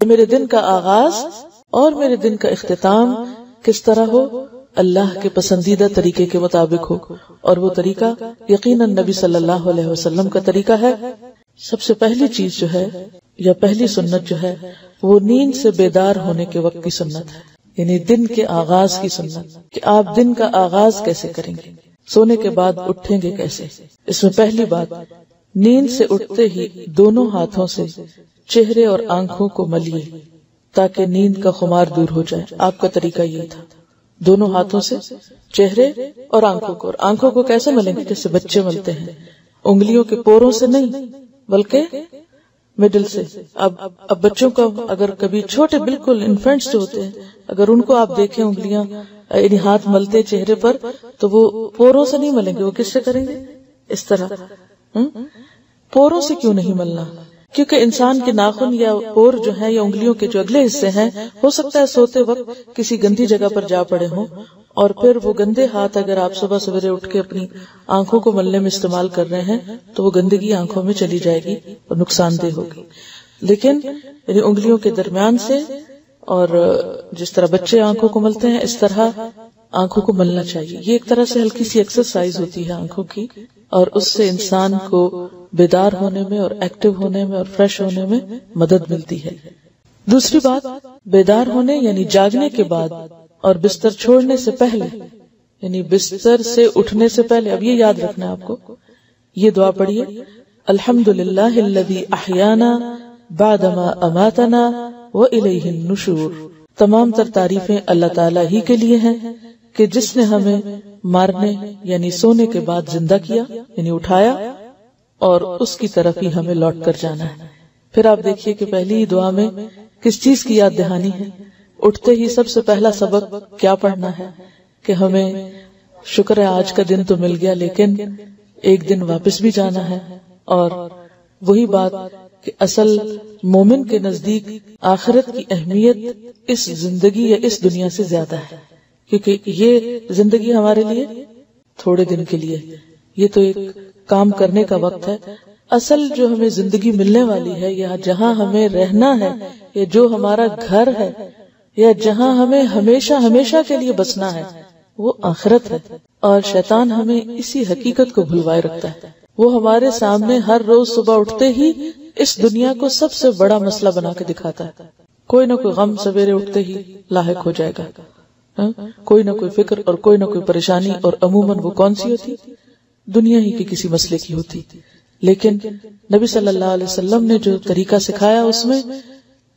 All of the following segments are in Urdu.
میرے دن کا آغاز اور میرے دن کا اختتام کس طرح ہو؟ اللہ کے پسندیدہ طریقے کے مطابق ہو، اور وہ طریقہ یقیناً نبی صلی اللہ علیہ وسلم کا طریقہ ہے۔ سب سے پہلی چیز جو ہے یا پہلی سنت جو ہے وہ نیند سے بیدار ہونے کے وقت کی سنت ہے، یعنی دن کے آغاز کی سنت، کہ آپ دن کا آغاز کیسے کریں گے، سونے کے بعد اٹھیں گے کیسے۔ اس میں پہلی بات، نیند سے اٹھتے ہی دونوں ہاتھوں سے چہرے اور آنکھوں کو ملیے تاکہ نیند کا خمار دور ہو جائے۔ آپ کا طریقہ یہ تھا، دونوں ہاتھوں سے چہرے اور آنکھوں کو کیسے ملیں گے؟ جیسے بچے ملتے ہیں، انگلیوں کے پوروں سے نہیں بلکہ مڈل سے۔ اب بچوں کا اگر کبھی چھوٹے بالکل انفینٹس جو ہوتے ہیں، اگر ان کو آپ دیکھیں انگلیاں یعنی ہاتھ ملتے چہرے پر، تو وہ پوروں سے نہیں ملیں گے، وہ کس سے کریں گے؟ اس طرح۔ پوروں سے کیوں نہیں ملنا؟ کیونکہ انسان کے ناخن یا پور جو ہیں یا انگلیوں کے جو اگلے حصے ہیں، ہو سکتا ہے سوتے وقت کسی گندی جگہ پر جا پڑے ہوں، اور پھر وہ گندے ہاتھ اگر آپ صبح سویرے اٹھ کے اپنی آنکھوں کو ملنے میں استعمال کر رہے ہیں تو وہ گندگی آنکھوں میں چلی جائے گی اور نقصان دہ ہوگی۔ لیکن یعنی انگلیوں کے درمیان سے، اور جس طرح بچے آنکھوں کو ملتے ہیں اس طرح آنکھوں کو ملنا چاہیے۔ یہ ایک طرح سے ہلکی سی ایکسرسائز ہوتی ہے آنکھوں کی، اور اس سے انسان کو بیدار ہونے میں اور ایکٹیو ہونے میں اور فریش ہونے میں مدد ملتی ہے۔ دوسری بات، بیدار ہونے یعنی جاگنے کے بعد اور بستر چھوڑنے سے پہلے، یعنی بستر سے اٹھنے سے پہلے، اب یہ یاد رکھنا ہے آپ کو، یہ دعا پڑھیے، الحمدللہ الذی احیانا بعدما اماتنا والیہ النشور۔ تمام تر تعریفیں اللہ تعالیٰ ہی کے لیے ہیں کہ جس نے ہمیں مارنے یعنی سونے کے بعد زندہ کیا، یعنی اٹھایا، اور اس کی طرف ہی ہمیں لوٹ کر جانا ہے۔ پھر آپ دیکھیے کہ پہلی ہی دعا میں کس چیز کی یاد دہانی ہے؟ اٹھتے ہی سب سے پہلا سبق کیا پڑھنا ہے کہ ہمیں شکر ہے آج کا دن تو مل گیا، لیکن ایک دن واپس بھی جانا ہے۔ اور وہی بات کہ اصل مومن کے نزدیک آخرت کی اہمیت اس زندگی یا اس دنیا سے زیادہ ہے، کیونکہ یہ زندگی ہمارے لیے تھوڑے دن کے لیے، یہ تو ایک کام کرنے کا وقت ہے۔ اصل جو ہمیں زندگی ملنے والی ہے، یا جہاں ہمیں رہنا ہے، یا جو ہمارا گھر ہے، یا جہاں ہمیں ہمیشہ ہمیشہ کے لیے بسنا ہے، وہ آخرت ہے۔ اور شیطان ہمیں اسی حقیقت کو بھلوائے رکھتا ہے۔ وہ ہمارے سامنے ہر روز صبح اٹھتے ہی اس دنیا کو سب سے بڑا مسئلہ بنا کے دکھاتا ہے۔ کوئی نہ کوئی غم سویرے اٹھتے ہی لاحق ہو جائے گا، کوئی نہ کوئی فکر اور کوئی نہ کوئی پریشانی، اور عموماً وہ کون سی ہوتی؟ دنیا ہی کے کسی مسئلے کی ہوتی۔ لیکن نبی صلی اللہ علیہ وسلم نے جو طریقہ سکھایا اس میں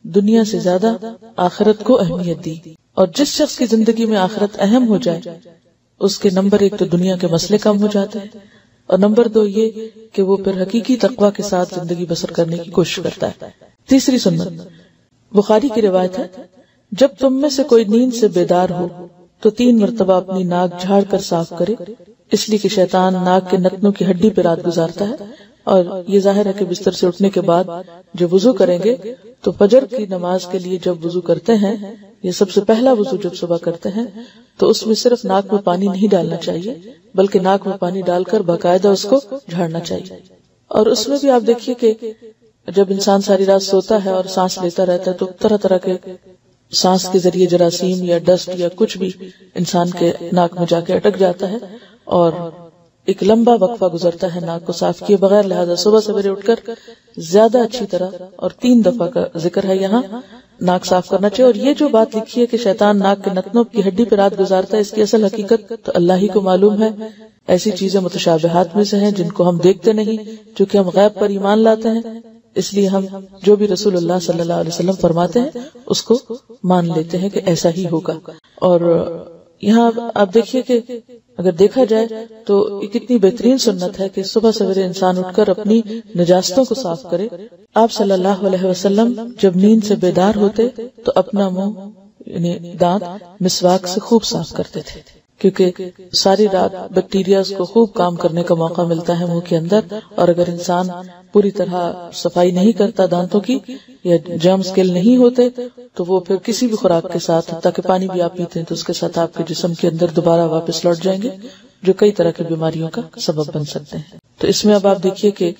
دنیا سے زیادہ آخرت کو اہمیت دی، اور جس شخص کی زندگی میں آخرت اہم ہو جائے اس کے نمبر ایک تو دنیا کے مسئلے کم ہو جاتے ہیں، اور نمبر دو یہ کہ وہ پھر حقیقی تقویٰ کے ساتھ زندگی بسر کرنے کی کوشش کرتا ہے۔ تیسری سنت، بخاری کی روایت ہے، جب تم میں سے کوئی نیند سے بیدار ہو تو 3 مرتبہ اپنی ناک جھاڑ کر صاف کرے، اس لیے کہ شیطان ناک کے نتنوں کی ہڈی پہ رات گزارتا ہے۔ اور یہ ظاہر ہے کہ بستر سے اٹھنے کے بعد جب وضو کریں گے تو فجر کی نماز کے لیے جب وضو کرتے ہیں، یہ سب سے پہلا وضو جب صبح کرتے ہیں، تو اس میں صرف ناک میں پانی نہیں ڈالنا چاہیے، بلکہ ناک میں پانی ڈال کر باقاعدہ اس کو جھاڑنا چاہیے۔ اور اس میں بھی آپ دیکھیے کہ جب انسان ساری رات سوتا ہے اور سانس لیتا رہتا ہے تو طرح طرح کے سانس کے ذریعے جراثیم یا ڈسٹ یا کچھ بھی انسان کے ناک میں جا کے اٹک جاتا ہے، اور ایک لمبا وقفہ گزرتا ہے ناک کو صاف کیے بغیر، لہذا صبح سویرے اٹھ کر زیادہ اچھی طرح، اور 3 دفعہ کا ذکر ہے یہاں، ناک صاف کرنا چاہیے۔ اور یہ جو بات لکھی ہے کہ شیطان ناک کے نتنوں کی ہڈی پہ رات گزارتا ہے، اس کی اصل حقیقت تو اللہ ہی کو معلوم ہے۔ ایسی چیزیں متشابہات میں سے ہیں جن کو ہم دیکھتے نہیں، چونکہ ہم غیب پر ایمان لاتے ہیں، اس لیے ہم جو بھی رسول اللہ صلی اللہ علیہ وسلم فرماتے ہیں اس کو مان لیتے ہیں کہ ایسا ہی ہوگا۔ اور یہاں آپ دیکھیے کہ اگر دیکھا جائے تو یہ کتنی بہترین سنت ہے کہ صبح سویرے انسان اٹھ کر اپنی نجاستوں کو صاف کرے۔ آپ صلی اللہ علیہ وسلم جب نیند سے بیدار ہوتے تو اپنا منہ یعنی دانت مسواک سے خوب صاف کرتے تھے، کیونکہ ساری رات بیکٹیریاز کو خوب کام کرنے کا موقع ملتا ہے منہ کے اندر، اور اگر انسان پوری طرح صفائی نہیں کرتا دانتوں کی یا جرمز کل نہیں ہوتے تو وہ پھر کسی بھی خوراک کے ساتھ، حتیٰ کہ پانی بھی آپ پیتے ہیں تو اس کے ساتھ آپ کے جسم کے اندر دوبارہ واپس لوٹ جائیں گے، جو کئی طرح کی بیماریوں کا سبب بن سکتے ہیں۔ تو اس میں اب آپ دیکھیے کہ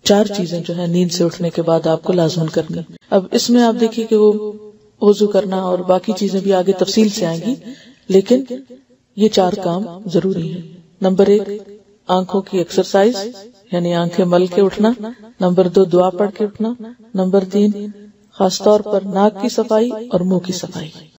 4 چیزیں جو ہے نیند سے اٹھنے کے بعد آپ کو لازمن کرنی. اب اس میں آپ دیکھیے کہ وہ وضو کرنا اور باقی چیزیں بھی آگے تفصیل سے آئیں گی، لیکن یہ 4 کام ضروری ہیں. نمبر 1 آنکھوں کی ایکسرسائز، یعنی آنکھیں مل کے اٹھنا. نمبر 2 دعا پڑھ کے اٹھنا. نمبر 3 خاص طور پر ناک کی صفائی اور منہ کی صفائی.